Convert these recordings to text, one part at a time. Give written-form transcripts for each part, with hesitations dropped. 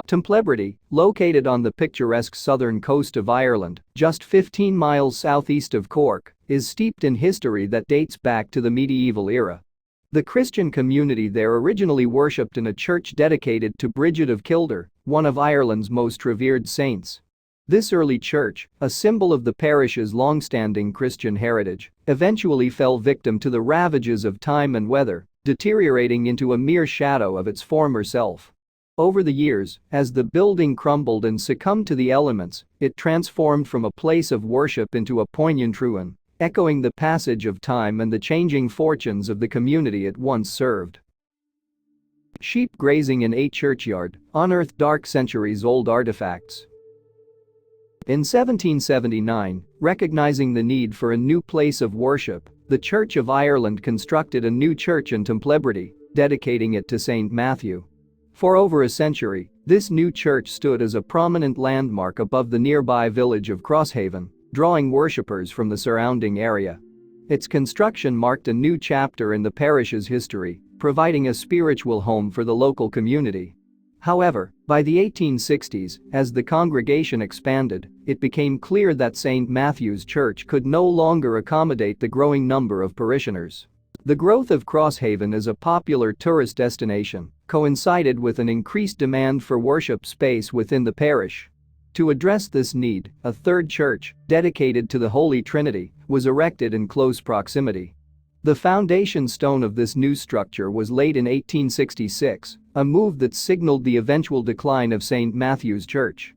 Templebritty, located on the picturesque southern coast of Ireland, just 15 miles southeast of Cork, is steeped in history that dates back to the medieval era. The Christian community there originally worshipped in a church dedicated to Bridget of Kildare, one of Ireland's most revered saints. This early church, a symbol of the parish's long-standing Christian heritage, eventually fell victim to the ravages of time and weather, deteriorating into a mere shadow of its former self. Over the years, as the building crumbled and succumbed to the elements, it transformed from a place of worship into a poignant ruin, echoing the passage of time and the changing fortunes of the community it once served. Sheep grazing in a churchyard, unearthed dark centuries-old artifacts. In 1779, recognizing the need for a new place of worship, the Church of Ireland constructed a new church in Templebritty, dedicating it to St. Matthew. For over a century, this new church stood as a prominent landmark above the nearby village of Crosshaven, drawing worshippers from the surrounding area. Its construction marked a new chapter in the parish's history, providing a spiritual home for the local community. However, by the 1860s, as the congregation expanded, it became clear that St. Matthew's Church could no longer accommodate the growing number of parishioners. The growth of Crosshaven as a popular tourist destination coincided with an increased demand for worship space within the parish. To address this need, a third church, dedicated to the Holy Trinity, was erected in close proximity. The foundation stone of this new structure was laid in 1866, a move that signaled the eventual decline of St. Matthew's Church.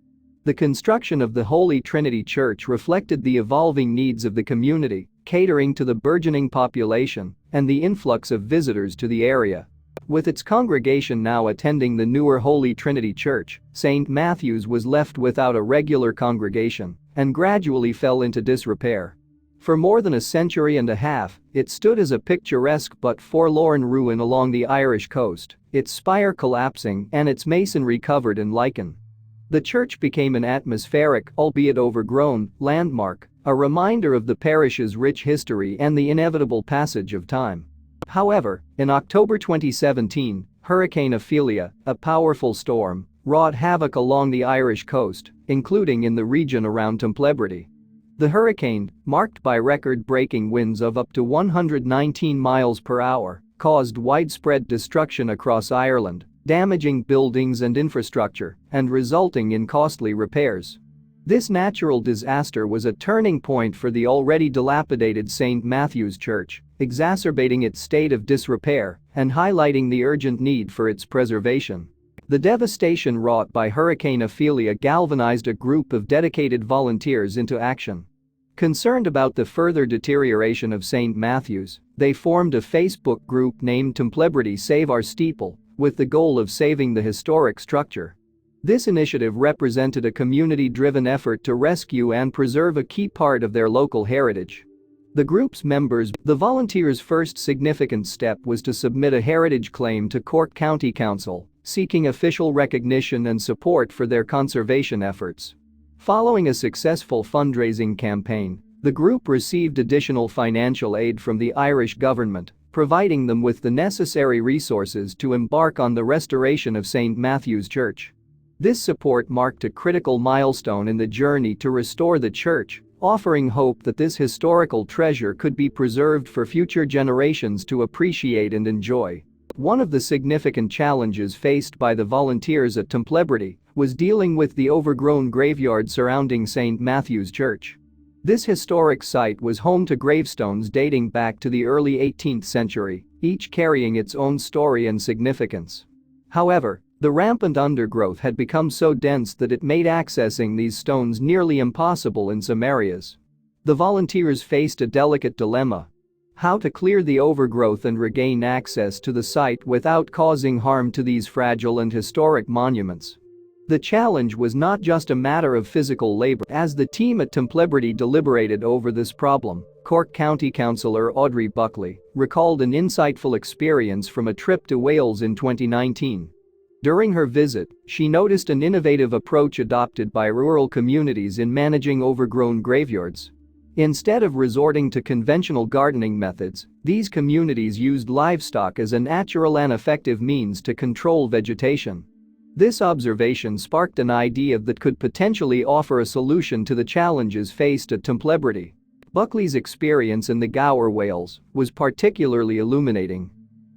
The construction of the Holy Trinity Church reflected the evolving needs of the community, catering to the burgeoning population and the influx of visitors to the area. With its congregation now attending the newer Holy Trinity Church, St. Matthew's was left without a regular congregation and gradually fell into disrepair. For more than a century and a half, it stood as a picturesque but forlorn ruin along the Irish coast, its spire collapsing and its masonry covered in lichen. The church became an atmospheric, albeit overgrown, landmark, a reminder of the parish's rich history and the inevitable passage of time. However, in October 2017, Hurricane Ophelia, a powerful storm, wrought havoc along the Irish coast, including in the region around Templebritty. The hurricane, marked by record-breaking winds of up to 119 miles per hour, caused widespread destruction across Ireland, damaging buildings and infrastructure and resulting in costly repairs. This natural disaster was a turning point for the already dilapidated St. Matthew's Church, exacerbating its state of disrepair and highlighting the urgent need for its preservation. The devastation wrought by Hurricane Ophelia galvanized a group of dedicated volunteers into action. Concerned about the further deterioration of St. Matthew's, they formed a Facebook group named Templebritty Save Our Steeple, with the goal of saving the historic structure. This initiative represented a community-driven effort to rescue and preserve a key part of their local heritage. The group's members, the volunteers' first significant step was to submit a heritage claim to Cork County Council, seeking official recognition and support for their conservation efforts. Following a successful fundraising campaign, the group received additional financial aid from the Irish government, providing them with the necessary resources to embark on the restoration of St. Matthew's Church. This support marked a critical milestone in the journey to restore the church, offering hope that this historical treasure could be preserved for future generations to appreciate and enjoy. One of the significant challenges faced by the volunteers at Templebritty was dealing with the overgrown graveyard surrounding St. Matthew's Church. This historic site was home to gravestones dating back to the early 18th century, each carrying its own story and significance. However, the rampant undergrowth had become so dense that it made accessing these stones nearly impossible in some areas. The volunteers faced a delicate dilemma: how to clear the overgrowth and regain access to the site without causing harm to these fragile and historic monuments. The challenge was not just a matter of physical labor. As the team at Templebritty deliberated over this problem, Cork County Councillor Audrey Buckley recalled an insightful experience from a trip to Wales in 2019. During her visit, she noticed an innovative approach adopted by rural communities in managing overgrown graveyards. Instead of resorting to conventional gardening methods, these communities used livestock as a natural and effective means to control vegetation. This observation sparked an idea that could potentially offer a solution to the challenges faced at Templebrity. Buckley's experience in the Gower Wales was particularly illuminating.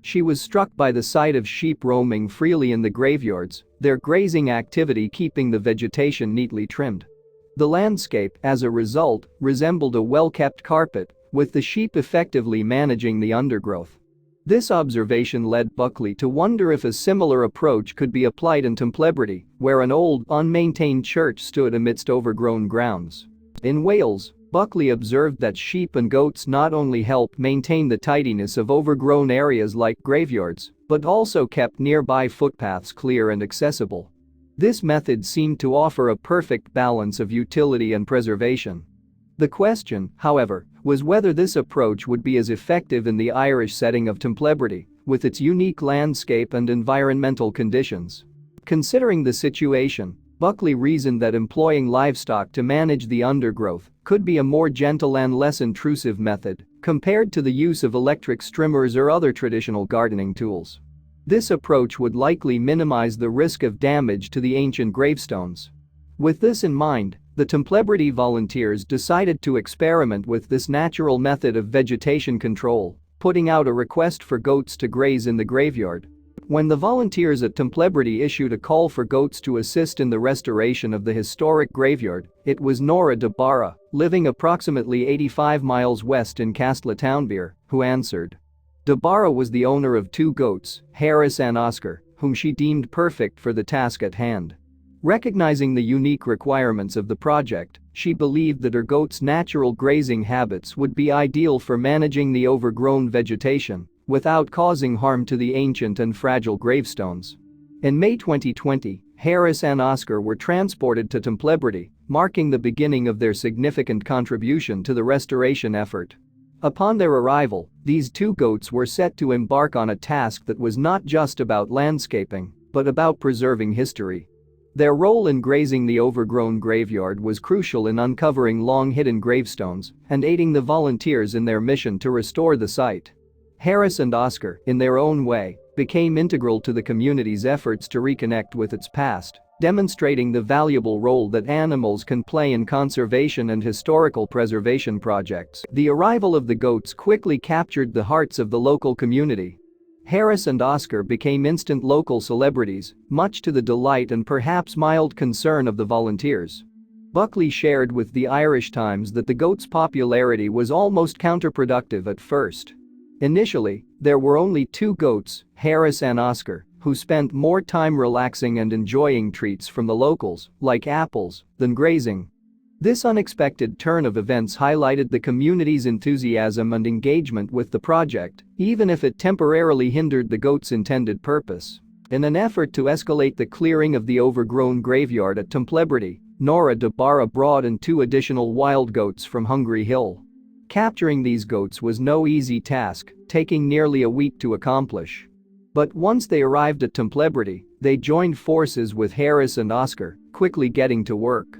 She was struck by the sight of sheep roaming freely in the graveyards, their grazing activity keeping the vegetation neatly trimmed. The landscape, as a result, resembled a well-kept carpet, with the sheep effectively managing the undergrowth. This observation led Buckley to wonder if a similar approach could be applied in Templebrity, where an old, unmaintained church stood amidst overgrown grounds. In Wales, Buckley observed that sheep and goats not only help maintain the tidiness of overgrown areas like graveyards, but also kept nearby footpaths clear and accessible. This method seemed to offer a perfect balance of utility and preservation. The question, however, was whether this approach would be as effective in the Irish setting of Templebrity, with its unique landscape and environmental conditions. Considering the situation, Buckley reasoned that employing livestock to manage the undergrowth could be a more gentle and less intrusive method compared to the use of electric strimmers or other traditional gardening tools. This approach would likely minimize the risk of damage to the ancient gravestones. With this in mind, the Templebrity volunteers decided to experiment with this natural method of vegetation control, putting out a request for goats to graze in the graveyard. When the volunteers at Templebrity issued a call for goats to assist in the restoration of the historic graveyard, it was Nora de Barra, living approximately 85 miles west in Castletownbere, who answered. De Barra was the owner of 2 goats, Harris and Oscar, whom she deemed perfect for the task at hand. Recognizing the unique requirements of the project, she believed that her goats' natural grazing habits would be ideal for managing the overgrown vegetation without causing harm to the ancient and fragile gravestones. In May 2020, Harris and Oscar were transported to Templebrity, marking the beginning of their significant contribution to the restoration effort. Upon their arrival, these 2 goats were set to embark on a task that was not just about landscaping, but about preserving history. Their role in grazing the overgrown graveyard was crucial in uncovering long-hidden gravestones and aiding the volunteers in their mission to restore the site. Harris and Oscar, in their own way, became integral to the community's efforts to reconnect with its past, demonstrating the valuable role that animals can play in conservation and historical preservation projects. The arrival of the goats quickly captured the hearts of the local community. Harris and Oscar became instant local celebrities, much to the delight and perhaps mild concern of the volunteers. Buckley shared with the Irish Times that the goats' popularity was almost counterproductive at first. Initially, there were only 2 goats, Harris and Oscar, who spent more time relaxing and enjoying treats from the locals, like apples, than grazing. This unexpected turn of events highlighted the community's enthusiasm and engagement with the project, even if it temporarily hindered the goats' intended purpose. In an effort to escalate the clearing of the overgrown graveyard at Templebrity, Nora de Barra brought in 2 additional wild goats from Hungry Hill. Capturing these goats was no easy task, taking nearly a week to accomplish. But once they arrived at Templebrity, they joined forces with Harris and Oscar, quickly getting to work.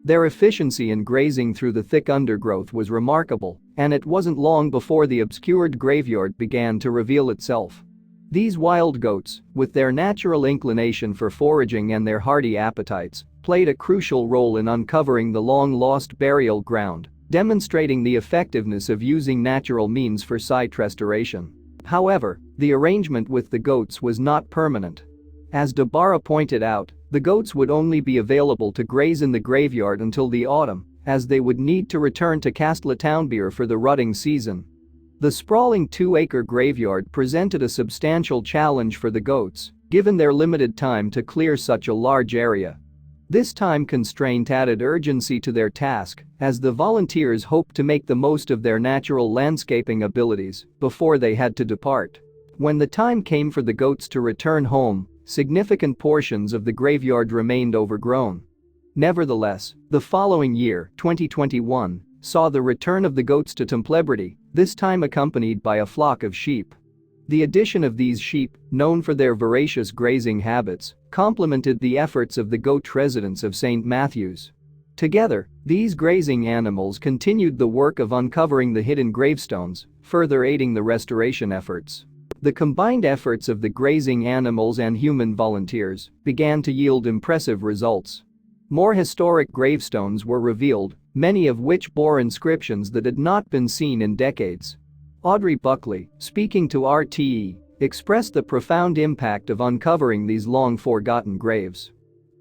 Their efficiency in grazing through the thick undergrowth was remarkable, and it wasn't long before the obscured graveyard began to reveal itself. These wild goats, with their natural inclination for foraging and their hearty appetites, played a crucial role in uncovering the long-lost burial ground, demonstrating the effectiveness of using natural means for site restoration. However, the arrangement with the goats was not permanent. As de Barra pointed out, the goats would only be available to graze in the graveyard until the autumn, as they would need to return to Castletownbere for the rutting season. The sprawling 2-acre graveyard presented a substantial challenge for the goats, given their limited time to clear such a large area. This time constraint added urgency to their task, as the volunteers hoped to make the most of their natural landscaping abilities before they had to depart. When the time came for the goats to return home, significant portions of the graveyard remained overgrown. Nevertheless, the following year, 2021, saw the return of the goats to Templebrity, this time accompanied by a flock of sheep. The addition of these sheep, known for their voracious grazing habits, complemented the efforts of the goat residents of St. Matthews. Together, these grazing animals continued the work of uncovering the hidden gravestones, further aiding the restoration efforts. The combined efforts of the grazing animals and human volunteers began to yield impressive results. More historic gravestones were revealed, many of which bore inscriptions that had not been seen in decades. Audrey Buckley, speaking to RTE, expressed the profound impact of uncovering these long-forgotten graves.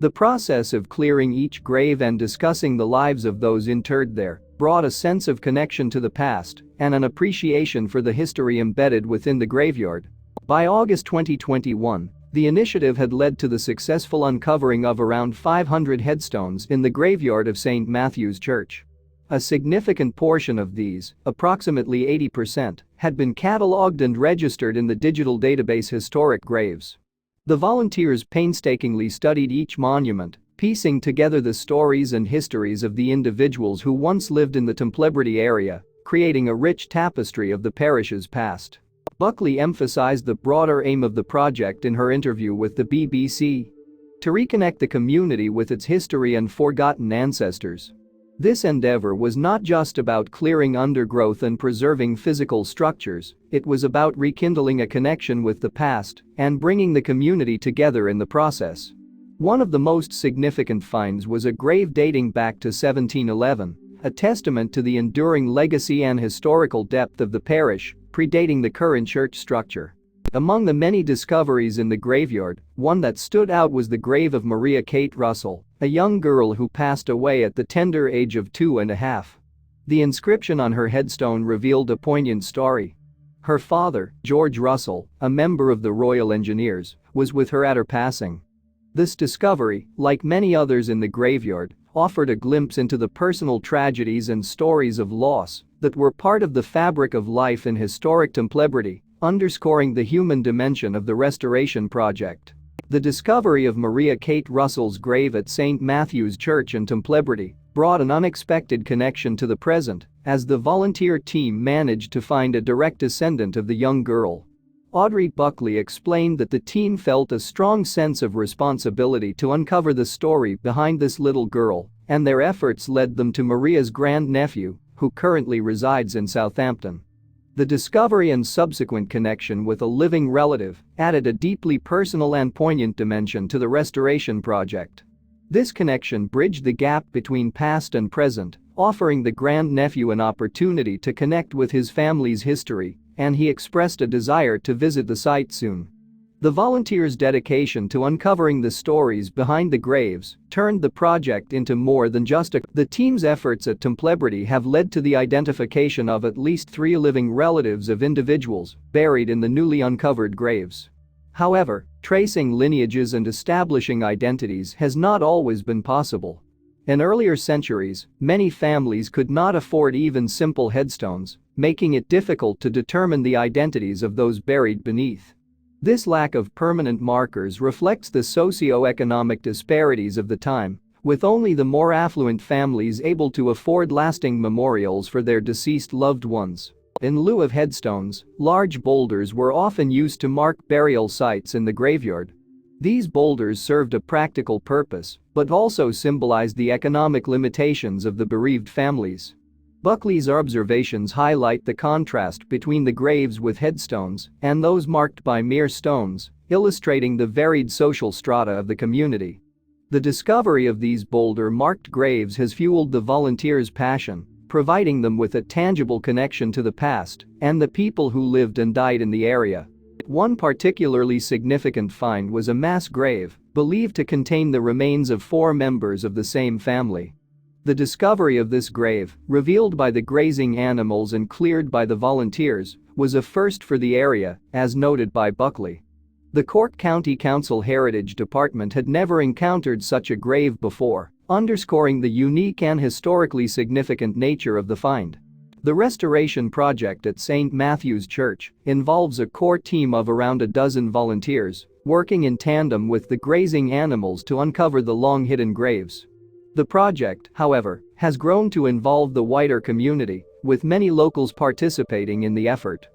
The process of clearing each grave and discussing the lives of those interred there brought a sense of connection to the past and an appreciation for the history embedded within the graveyard. By August 2021, the initiative had led to the successful uncovering of around 500 headstones in the graveyard of St. Matthew's Church. A significant portion of these, approximately 80%, had been catalogued and registered in the digital database Historic Graves. The volunteers painstakingly studied each monument, piecing together the stories and histories of the individuals who once lived in the Templebrity area, creating a rich tapestry of the parish's past. Buckley emphasized the broader aim of the project in her interview with the BBC: to reconnect the community with its history and forgotten ancestors. This endeavor was not just about clearing undergrowth and preserving physical structures, it was about rekindling a connection with the past and bringing the community together in the process. One of the most significant finds was a grave dating back to 1711, a testament to the enduring legacy and historical depth of the parish, predating the current church structure. Among the many discoveries in the graveyard, one that stood out was the grave of Maria Kate Russell, a young girl who passed away at the tender age of 2.5. The inscription on her headstone revealed a poignant story. Her father, George Russell, a member of the Royal Engineers, was with her at her passing. This discovery, like many others in the graveyard, offered a glimpse into the personal tragedies and stories of loss that were part of the fabric of life in historic Templebrity, underscoring the human dimension of the restoration project. The discovery of Maria Kate Russell's grave at St. Matthew's Church in Templebrity brought an unexpected connection to the present, as the volunteer team managed to find a direct descendant of the young girl. Audrey Buckley explained that the team felt a strong sense of responsibility to uncover the story behind this little girl, and their efforts led them to Maria's grandnephew, who currently resides in Southampton. The discovery and subsequent connection with a living relative added a deeply personal and poignant dimension to the restoration project. This connection bridged the gap between past and present, offering the grandnephew an opportunity to connect with his family's history, and he expressed a desire to visit the site soon. The volunteers' dedication to uncovering the stories behind the graves turned the project into more than just The team's efforts at Templebrity have led to the identification of at least 3 living relatives of individuals buried in the newly uncovered graves. However, tracing lineages and establishing identities has not always been possible. In earlier centuries, many families could not afford even simple headstones, making it difficult to determine the identities of those buried beneath. This lack of permanent markers reflects the socio-economic disparities of the time, with only the more affluent families able to afford lasting memorials for their deceased loved ones. In lieu of headstones, large boulders were often used to mark burial sites in the graveyard. These boulders served a practical purpose, but also symbolized the economic limitations of the bereaved families. Buckley's observations highlight the contrast between the graves with headstones and those marked by mere stones, illustrating the varied social strata of the community. The discovery of these boulder-marked graves has fueled the volunteers' passion, providing them with a tangible connection to the past and the people who lived and died in the area. One particularly significant find was a mass grave, believed to contain the remains of 4 members of the same family. The discovery of this grave, revealed by the grazing animals and cleared by the volunteers, was a first for the area, as noted by Buckley. The Cork County Council Heritage Department had never encountered such a grave before, underscoring the unique and historically significant nature of the find. The restoration project at St. Matthew's Church involves a core team of around a dozen volunteers, working in tandem with the grazing animals to uncover the long-hidden graves. The project, however, has grown to involve the wider community, with many locals participating in the effort.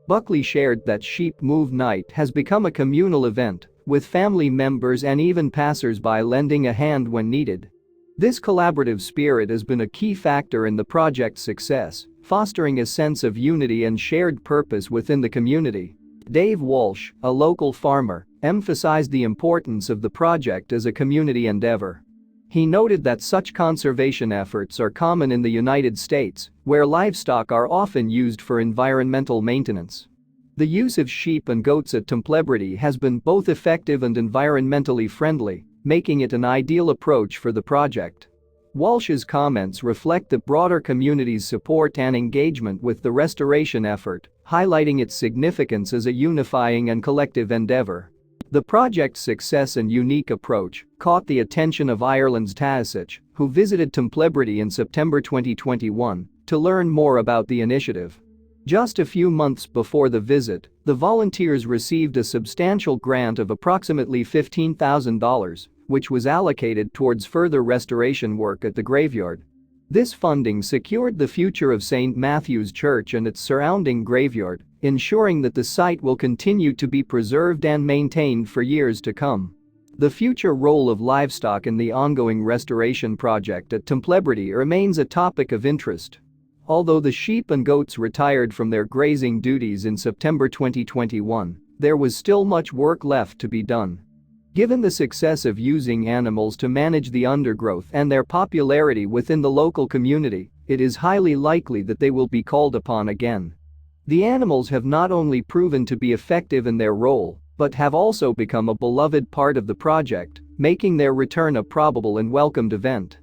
Buckley shared that Sheep Move Night has become a communal event, with family members and even passers-by lending a hand when needed. This collaborative spirit has been a key factor in the project's success, fostering a sense of unity and shared purpose within the community. Dave Walsh, a local farmer, emphasized the importance of the project as a community endeavor. He noted that such conservation efforts are common in the United States, where livestock are often used for environmental maintenance. The use of sheep and goats at Templebrity has been both effective and environmentally friendly, making it an ideal approach for the project. Walsh's comments reflect the broader community's support and engagement with the restoration effort, highlighting its significance as a unifying and collective endeavor. The project's success and unique approach caught the attention of Ireland's Taoiseach, who visited Templebrity in September 2021 to learn more about the initiative. Just a few months before the visit, the volunteers received a substantial grant of approximately $15,000, which was allocated towards further restoration work at the graveyard. This funding secured the future of St. Matthew's Church and its surrounding graveyard, ensuring that the site will continue to be preserved and maintained for years to come. The future role of livestock in the ongoing restoration project at Templebrity remains a topic of interest. Although the sheep and goats retired from their grazing duties in September 2021, there was still much work left to be done. Given the success of using animals to manage the undergrowth and their popularity within the local community, it is highly likely that they will be called upon again. The animals have not only proven to be effective in their role, but have also become a beloved part of the project, making their return a probable and welcomed event.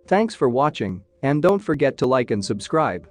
Thanks for watching, and don't forget to like and subscribe.